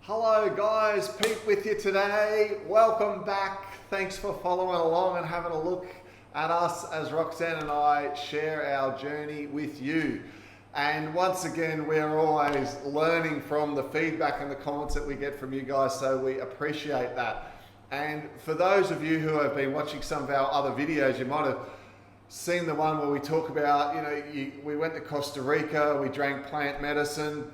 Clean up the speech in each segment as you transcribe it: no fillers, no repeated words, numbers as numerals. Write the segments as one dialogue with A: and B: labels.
A: Hello guys, Pete with you today. Welcome back. Thanks for following along and having a look at us as Roxanne and I share our journey with you. And once again, we're always learning from the feedback and the comments that we get from you guys, so we appreciate that. And for those of you who have been watching some of our other videos, you might have seen the one where we talk about, we went to Costa Rica, we drank plant medicine,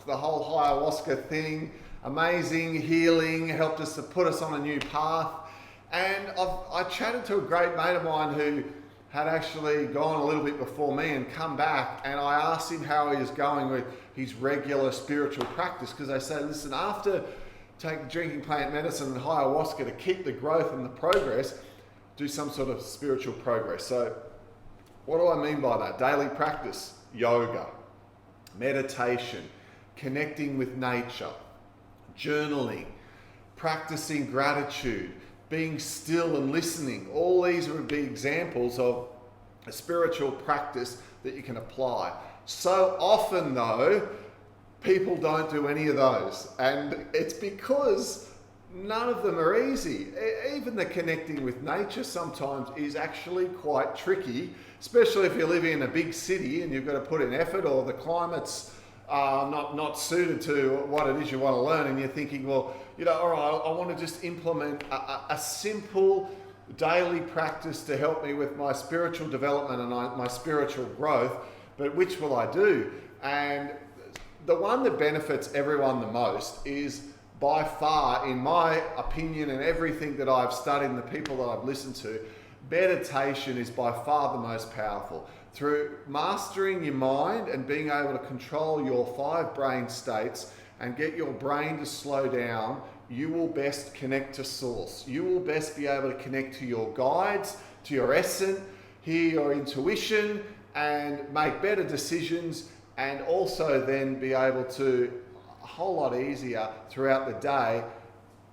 A: the whole Ayahuasca thing, amazing healing, helped us to put us on a new path. And I chatted to a great mate of mine who had actually gone a little bit before me and come back, and I asked him how he was going with his regular spiritual practice, because they say, listen, after drinking plant medicine and ayahuasca, to keep the growth and the progress, do some sort of spiritual progress. So what do I mean by that? Daily practice: yoga, meditation, connecting with nature, journaling, practicing gratitude, being still and listening. All these would be examples of a spiritual practice that you can apply. So often though, people don't do any of those, and it's because none of them are easy. Even the connecting with nature sometimes is actually quite tricky, especially if you're living in a big city and you've got to put in effort, or the climate's not suited to what it is you want to learn, and you're thinking, well, all right, I want to just implement a simple daily practice to help me with my spiritual development and my spiritual growth, but which will I do? And the one that benefits everyone the most is, by far, in my opinion and everything that I've studied and the people that I've listened to, meditation is by far the most powerful. Through mastering your mind and being able to control your 5 brain states and get your brain to slow down, you will best connect to source. You will best be able to connect to your guides, to your essence, hear your intuition, and make better decisions, and also then be able to, a whole lot easier throughout the day,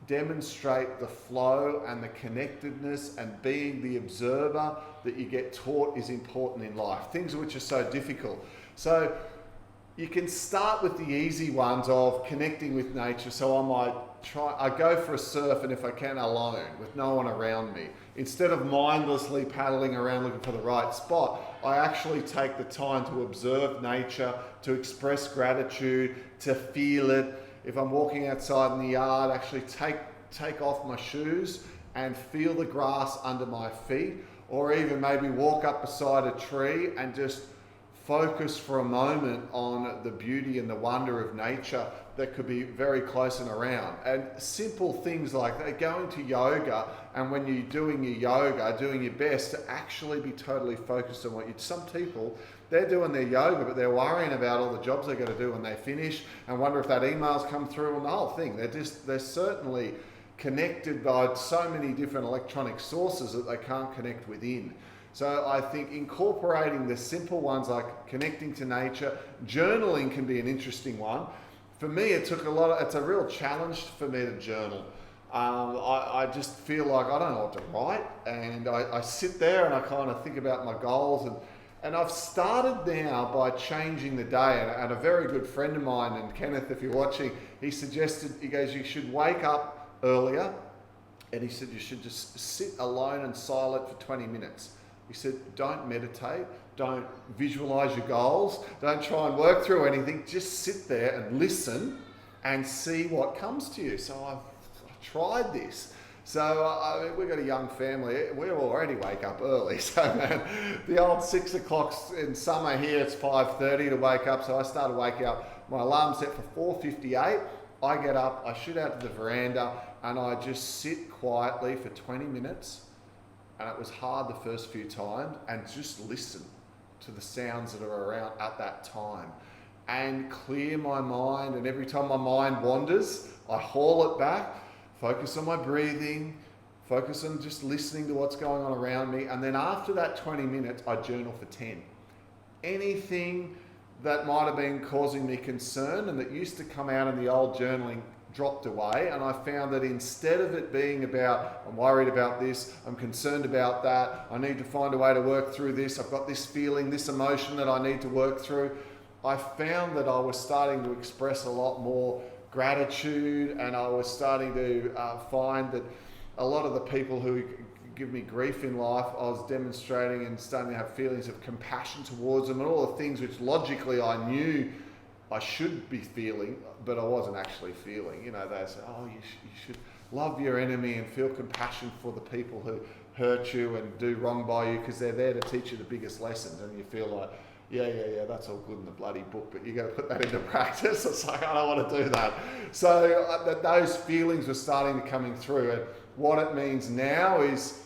A: demonstrate the flow and the connectedness and being the observer that you get taught is important in life, things which are so difficult. So you can start with the easy ones of connecting with nature. So I go for a surf, and if I can, alone, with no one around me. Instead of mindlessly paddling around looking for the right spot, I actually take the time to observe nature, to express gratitude, to feel it. If I'm walking outside in the yard, actually take off my shoes and feel the grass under my feet, or even maybe walk up beside a tree and just focus for a moment on the beauty and the wonder of nature that could be very close and around. And simple things like that, going to yoga, and when you're doing your yoga, doing your best to actually be totally focused on some people, they're doing their yoga, but they're worrying about all the jobs they've got to do when they finish, and wonder if that email's come through, and the whole thing. They're certainly connected by so many different electronic sources that they can't connect within. So I think incorporating the simple ones like connecting to nature, journaling can be an interesting one. For me, it's a real challenge for me to journal. I just feel like I don't know what to write, and I sit there and I kind of think about my goals, and I've started now by changing the day. And a very good friend of mine, and Kenneth, if you're watching, he goes, you should wake up earlier, and he said you should just sit alone and silent for 20 minutes. He said, don't meditate, don't visualize your goals, don't try and work through anything, just sit there and listen and see what comes to you. So I've tried this. So we've got a young family, we already wake up early. So man, the old 6 o'clock in summer here, it's 5:30 to wake up. So I started waking up, my alarm's set for 4:58. I get up, I shoot out to the veranda, and I just sit quietly for 20 minutes. And it was hard the first few times, and just listen to the sounds that are around at that time and clear my mind. And every time my mind wanders, I haul it back, focus on my breathing, focus on just listening to what's going on around me. And then after that 20 minutes, I journal for 10. Anything that might have been causing me concern and that used to come out in the old journaling dropped away, and I found that instead of it being about, I'm worried about this, I'm concerned about that, I need to find a way to work through this, I've got this feeling, this emotion that I need to work through, I found that I was starting to express a lot more gratitude, and I was starting to find that a lot of the people who give me grief in life, I was demonstrating and starting to have feelings of compassion towards them, and all the things which logically I knew I should be feeling, but I wasn't actually feeling. You know, they say, oh, you should love your enemy and feel compassion for the people who hurt you and do wrong by you, because they're there to teach you the biggest lessons. And you feel like, yeah, that's all good in the bloody book, but you got to put that into practice. It's like, I don't want to do that. So those feelings were starting to coming through. And what it means now is,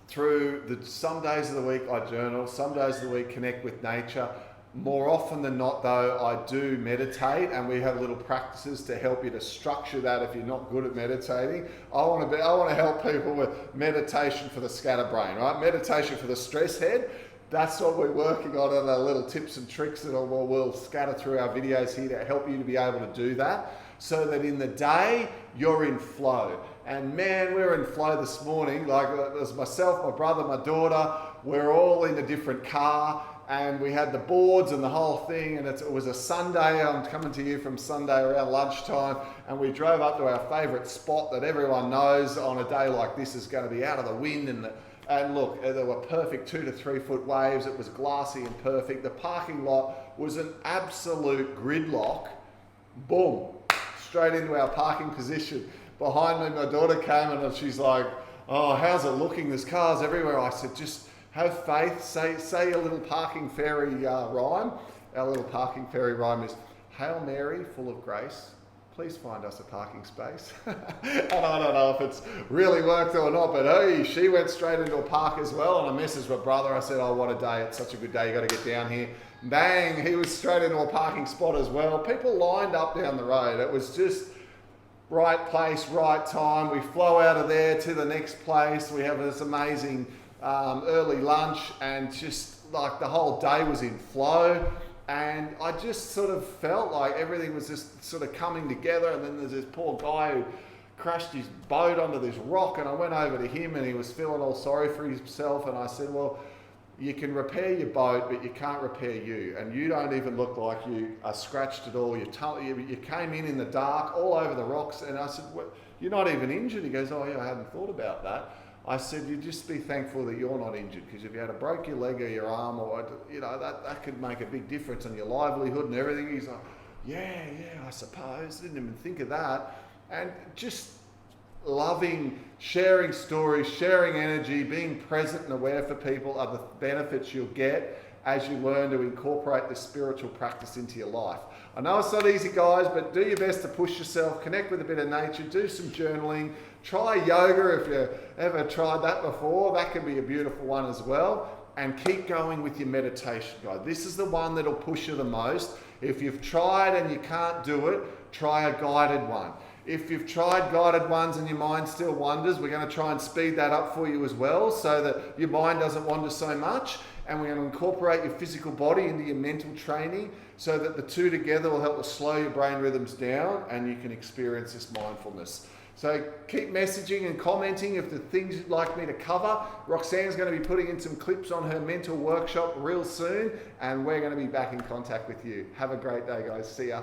A: through some days of the week I journal, some days of the week connect with nature. More often than not, though, I do meditate, and we have little practices to help you to structure that if you're not good at meditating. I want to help people with meditation for the scatterbrain, right? Meditation for the stress head. That's what we're working on, and our little tips and tricks that we'll scatter through our videos here to help you to be able to do that, so that in the day you're in flow. And man, we were in flow this morning. Like, it was myself, my brother, my daughter. We're all in a different car, and we had the boards and the whole thing. And it was a Sunday. I'm coming to you from Sunday around lunchtime, and we drove up to our favourite spot that everyone knows on a day like this is going to be out of the wind. And look, there were perfect 2 to 3 foot waves. It was glassy and perfect. The parking lot was an absolute gridlock. Boom, straight into our parking position. Behind me, my daughter came and she's like, oh, how's it looking? There's cars everywhere. I said, just have faith. Say a little parking fairy rhyme. Our little parking fairy rhyme is, Hail Mary, full of grace, please find us a parking space. And I don't know if it's really worked or not, but hey, she went straight into a park as well. And I messaged my brother. I said, oh, what a day. It's such a good day. You got to get down here. Bang, he was straight into a parking spot as well. People lined up down the road. It was just right place, right time. We flow out of there to the next place. We have this amazing early lunch, and just like the whole day was in flow. And I just sort of felt like everything was just sort of coming together. And then there's this poor guy who crashed his boat onto this rock, and I went over to him and he was feeling all sorry for himself. And I said, well, you can repair your boat, but you can't repair you. And you don't even look like you are scratched at all. You came in the dark, all over the rocks. And I said, well, you're not even injured. He goes, oh yeah, I hadn't thought about that. I said, you just be thankful that you're not injured, because if you had broke your leg or your arm, or that could make a big difference on your livelihood and everything. He's like, yeah, I suppose. Didn't even think of that. And just loving, sharing stories, sharing energy, being present and aware for people are the benefits you'll get as you learn to incorporate this spiritual practice into your life. I know it's not easy, guys, but do your best to push yourself, connect with a bit of nature, do some journaling, try yoga if you ever tried that before. That can be a beautiful one as well. And keep going with your meditation, guys. This is the one that'll push you the most. If you've tried and you can't do it, try a guided one. If you've tried guided ones and your mind still wanders, we're going to try and speed that up for you as well, so that your mind doesn't wander so much. And we're going to incorporate your physical body into your mental training, so that the two together will help to slow your brain rhythms down and you can experience this mindfulness. So keep messaging and commenting if the things you'd like me to cover. Roxanne's going to be putting in some clips on her mental workshop real soon, and we're going to be back in contact with you. Have a great day, guys. See ya.